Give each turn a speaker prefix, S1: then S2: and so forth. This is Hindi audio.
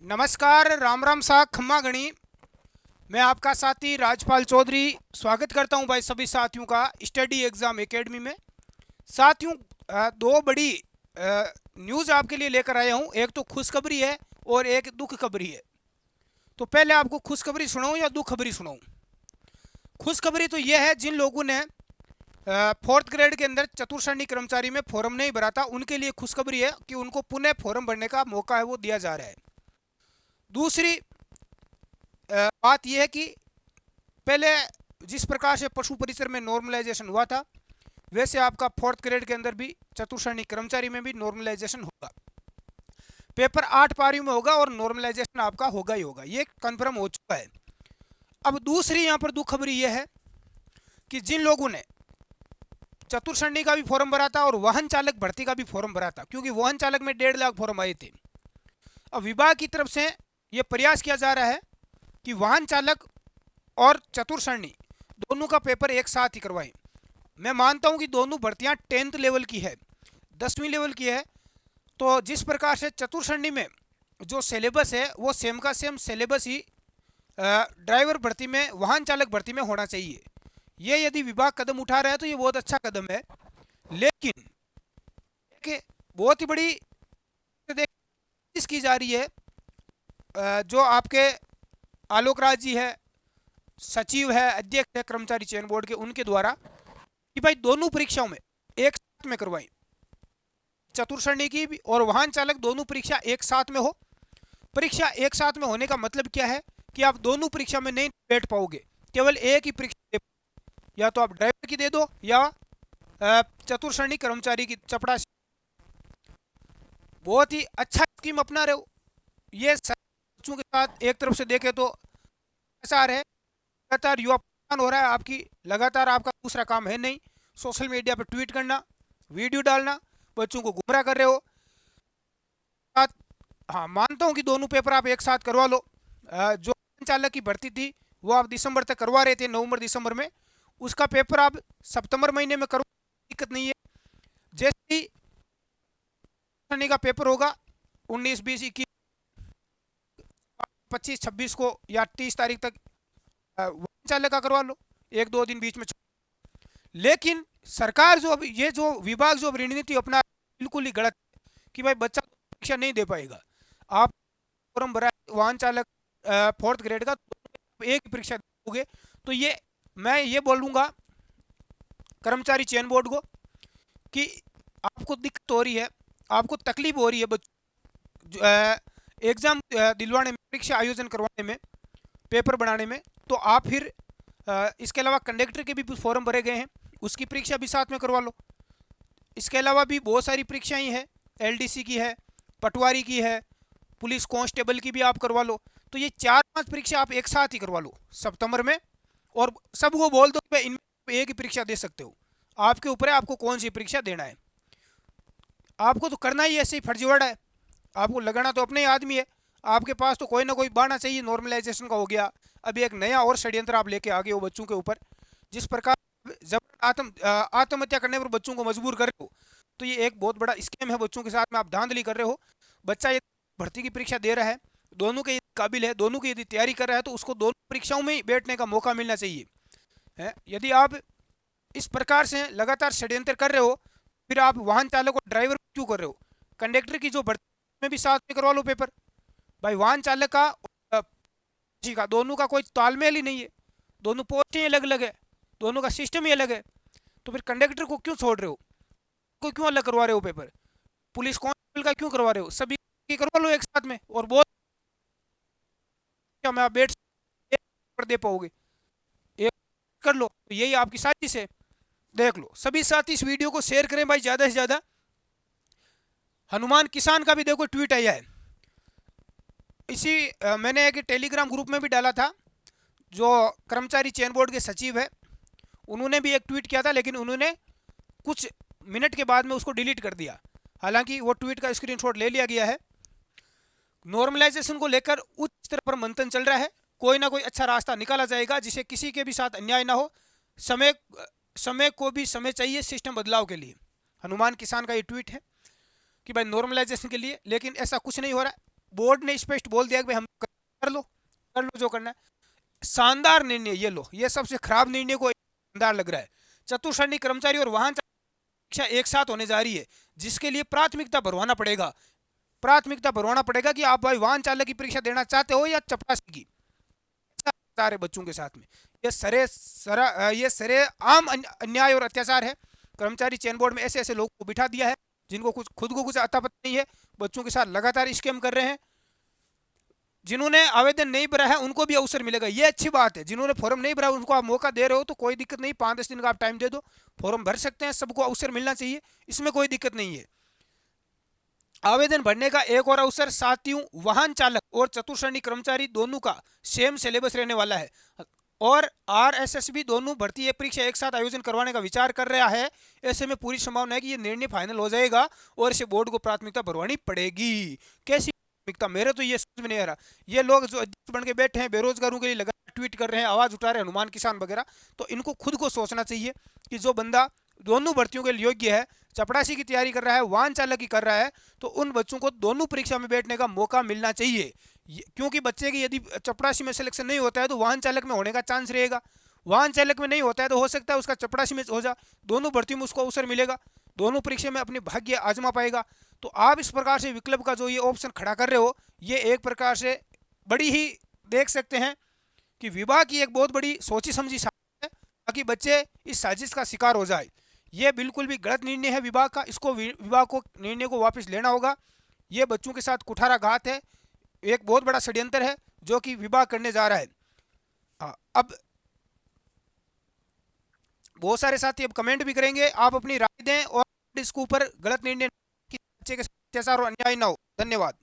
S1: नमस्कार, राम राम सा खम्मा गणी। मैं आपका साथी राजपाल चौधरी स्वागत करता हूं भाई सभी साथियों का स्टडी एग्ज़ाम एकेडमी में। साथियों, दो बड़ी न्यूज़ आपके लिए लेकर आया हूं। एक तो खुशखबरी है और एक दुख खबरी है। तो पहले आपको खुशखबरी सुनाऊं या दुख खबरी सुनाऊं? खुशखबरी तो यह है, जिन लोगों ने फोर्थ ग्रेड के अंदर चतुर्श्रेणी कर्मचारी में फॉर्म नहीं भरा था उनके लिए खुशखबरी है कि उनको पुनः फॉर्म भरने का मौका है वो दिया जा रहा है। दूसरी बात यह है कि पहले जिस प्रकार से पशु परिसर में नॉर्मलाइजेशन हुआ था, वैसे आपका फोर्थ ग्रेड के अंदर भी चतुर्श्रेणी कर्मचारी में भी नॉर्मलाइजेशन होगा। पेपर 8 पारियों में होगा और नॉर्मलाइजेशन आपका होगा ही होगा, ये कंफर्म हो चुका है। अब दूसरी यहाँ पर दुख खबरी यह है कि जिन लोगों ने चतुर्श्रेणी का भी फॉर्म भरा था और वाहन चालक भर्ती का भी फॉर्म भरा था, क्योंकि वाहन चालक में 1.5 लाख फॉर्म आए थे, अब विभाग की तरफ से यह प्रयास किया जा रहा है कि वाहन चालक और चतुर्श्रेणी दोनों का पेपर एक साथ ही करवाएं। मैं मानता हूं कि दोनों भर्तियां 10th लेवल की है, 10वीं लेवल की है। तो जिस प्रकार से चतुर्श्रेणी में जो सिलेबस है वो सेम का सेम सिलेबस ही ड्राइवर भर्ती में, वाहन चालक भर्ती में होना चाहिए। ये यदि विभाग कदम उठा रहा है तो ये बहुत अच्छा कदम है। लेकिन एक बहुत ही बड़ी कोशिश की जा रही है, जो आपके आलोक राज जी है, सचिव है, अध्यक्ष है कर्मचारी चयन बोर्ड के, उनके द्वारा कि भाई दोनों परीक्षाओं में एक साथ में करवाएं। चतुर्श्रेणी की भी और वाहन चालक दोनों परीक्षा एक साथ में हो। परीक्षा एक साथ में होने का मतलब क्या है कि आप दोनों परीक्षा में नहीं बैठ पाओगे, केवल एक ही परीक्षा, या तो आप ड्राइवर की दे दो या चतुर्श्रेणी कर्मचारी की चपड़ा। बहुत ही अच्छा स्कीम अपना रहे हो। ये बच्चों के साथ एक तरफ से देखे तो ऐसा है, लगातार युवा परेशान हो रहा है। आपकी लगातार आपका दूसरा काम है नहीं, सोशल मीडिया पर ट्वीट करना, वीडियो डालना, बच्चों को गुमराह कर रहे हो। हाँ, मानता हूँ कि दोनों पेपर आप एक साथ करवा लो। जो चालक की भर्ती थी वो आप दिसंबर तक करवा रहे थे, नवंबर दिसंबर में, उसका पेपर आप सितंबर महीने में करो, दिक्कत नहीं है। जैसे ही का पेपर होगा 19, 20, 21, 25, 26 को या 30 तारीख तक वाहन चालक का करवा लो, 1-2 दिन बीच में। लेकिन सरकार जो अभी ये जो विभाग जो रणनीति अपना बिल्कुल ही गलत है कि भाई बच्चा परीक्षा नहीं दे पाएगा। आप फॉर्म भरा वाहन चालक फोर्थ ग्रेड का, तो एक परीक्षा दोगे। तो ये मैं ये बोलूँगा कर्मचारी चयन बोर्ड को कि आपको दिक्कत हो रही है, आपको तकलीफ हो रही है एग्ज़ाम दिलवाने में, परीक्षा आयोजन करवाने में, पेपर बनाने में, तो आप फिर इसके अलावा कंडक्टर के भी फॉर्म भरे गए हैं, उसकी परीक्षा भी साथ में करवा लो। इसके अलावा भी बहुत सारी परीक्षाएं हैं, एलडीसी की है, पटवारी की है, पुलिस कांस्टेबल की भी आप करवा लो। तो ये 4-5 परीक्षा आप एक साथ ही करवा लो सितंबर में, और सबको बोल दो कि इनमें एक ही परीक्षा दे सकते हो। आपके ऊपर है आपको कौन सी परीक्षा देना है। आपको तो करना ही ऐसे ही फर्जीवाड़ा है, आपको लगाना तो अपने ही आदमी है। आपके पास तो कोई ना कोई बहाना चाहिए। नॉर्मलाइजेशन का हो गया, अभी एक नया और षड्यंत्र आप लेके आ गए हो बच्चों के ऊपर। जिस प्रकार आत्महत्या करने पर बच्चों को मजबूर कर रहे हो, तो ये एक बहुत बड़ा स्कैम है बच्चों के साथ में, आप धांधली कर रहे हो। बच्चा ये भर्ती की परीक्षा दे रहा है, दोनों के काबिल है, दोनों की यदि तैयारी कर रहा है, तो उसको दोनों परीक्षाओं में ही बैठने का मौका मिलना चाहिए है। यदि आप इस प्रकार से लगातार षड्यंत्र कर रहे हो, फिर आप वाहन चालक और ड्राइवर क्यों कर रहे हो? कंडक्टर की जो भर्ती में भी साथ में करवा लो पेपर। भाई वाहन चालक का जी का दोनों का कोई तालमेल ही नहीं है, दोनों पोस्टें ही अलग अलग है, दोनों का सिस्टम ही अलग है। तो फिर कंडक्टर को क्यों छोड़ रहे हो, को क्यों अलग करवा रहे हो पेपर? पुलिस कांस्टेबल का क्यों करवा रहे हो? सभी की करवा लो एक साथ में, और बहुत में आप बैठ पर दे पाओगे, एक कर लो। तो यही आपकी साजिश है, देख लो। सभी साथी इस वीडियो को शेयर करें भाई ज़्यादा से ज़्यादा। हनुमान किसान का भी देखो ट्वीट आया है, इसी मैंने एक टेलीग्राम ग्रुप में भी डाला था। जो कर्मचारी चयन बोर्ड के सचिव है, उन्होंने भी एक ट्वीट किया था, लेकिन उन्होंने कुछ मिनट के बाद में उसको डिलीट कर दिया। हालांकि वो ट्वीट का स्क्रीनशॉट ले लिया गया है। नॉर्मलाइजेशन को लेकर उच्च स्तर पर मंथन चल रहा है, कोई ना कोई अच्छा रास्ता निकाला जाएगा जिसे किसी के भी साथ अन्याय ना हो। समय समय को भी समय चाहिए सिस्टम बदलाव के लिए। हनुमान किसान का ये ट्वीट है कि भाई नॉर्मलाइजेशन के लिए, लेकिन ऐसा कुछ नहीं हो रहा है। बोर्ड ने स्पष्ट बोल दिया कि भाई हम कर लो जो करना है। शानदार निर्णय ये लो, ये सबसे खराब निर्णय को शानदार लग रहा है। चतुश्रेणी कर्मचारी और वाहन परीक्षा एक साथ होने जा रही है, जिसके लिए प्राथमिकता भरवाना पड़ेगा। प्राथमिकता भरवाना पड़ेगा कि आप भाई वाहन चालक की परीक्षा देना चाहते हो या चपरासी की। सारे बच्चों के साथ में ये सरे आम अन्याय और अत्याचार है। कर्मचारी चयन बोर्ड में ऐसे ऐसे लोगों को बिठा दिया है जिनको कुछ खुद को कुछ अता पता नहीं है, बच्चों के साथ लगातार स्कैम कर रहे हैं। जिन्होंने आवेदन नहीं भरा है उनको भी अवसर मिलेगा, ये अच्छी बात है। जिन्होंने फॉर्म नहीं भरा उनको आप मौका दे रहे हो तो कोई दिक्कत नहीं, 5-10 दिन का आप टाइम दे दो, फॉर्म भर सकते हैं, सबको अवसर मिलना चाहिए, इसमें कोई दिक्कत नहीं है। आवेदन भरने का एक और अवसर साथियों, वाहन चालक और चतुश्रेणी कर्मचारी दोनों का सेम सिलेबस रहने वाला है और आरएसएसबी दोनों भर्ती परीक्षा एक साथ आयोजन करवाने का विचार कर रहा है। ऐसे में पूरी संभावना है कि ये निर्णय फाइनल हो जाएगा और इसे बोर्ड को प्राथमिकता भरवानी पड़ेगी। कैसी प्राथमिकता, मेरे तो ये समझ में नहीं आ रहा। ये लोग जो अध्यक्ष बन के बैठे हैं बेरोजगारों के लिए लगातार ट्वीट कर रहे हैं, आवाज उठा रहे हैं, हनुमान किसान वगैरह, तो इनको खुद को सोचना चाहिए कि जो बंदा दोनों भर्तियों के लिए योग्य है, चपरासी की तैयारी कर रहा है, वाहन चालक की कर रहा है, तो उन बच्चों को दोनों परीक्षा में बैठने का मौका मिलना चाहिए। क्योंकि बच्चे की यदि चपरासी में सिलेक्शन नहीं होता है तो वाहन चालक में होने का चांस रहेगा, वाहन चालक में नहीं होता है तो हो सकता है उसका चपरासी में हो जा, दोनों भर्ती में उसको अवसर मिलेगा, दोनों परीक्षा में अपने भाग्य आजमा पाएगा। तो आप इस प्रकार से विकल्प का जो ये ऑप्शन खड़ा कर रहे हो, ये एक प्रकार से बड़ी ही देख सकते हैं कि विभाग की एक बहुत बड़ी सोची समझी साजिश है ताकि बच्चे इस साजिश का शिकार हो जाए। ये बिल्कुल भी गलत निर्णय है विभाग का, इसको विभाग को निर्णय को वापस लेना होगा। ये बच्चों के साथ कुठाराघात है, एक बहुत बड़ा षड्यंत्र है जो कि विभाग करने जा रहा है। अब बहुत सारे साथी अब कमेंट भी करेंगे, आप अपनी राय दें और इसके ऊपर गलत निर्णय कि बच्चे के साथ अत्याचार और अन्याय ना हो। धन्यवाद।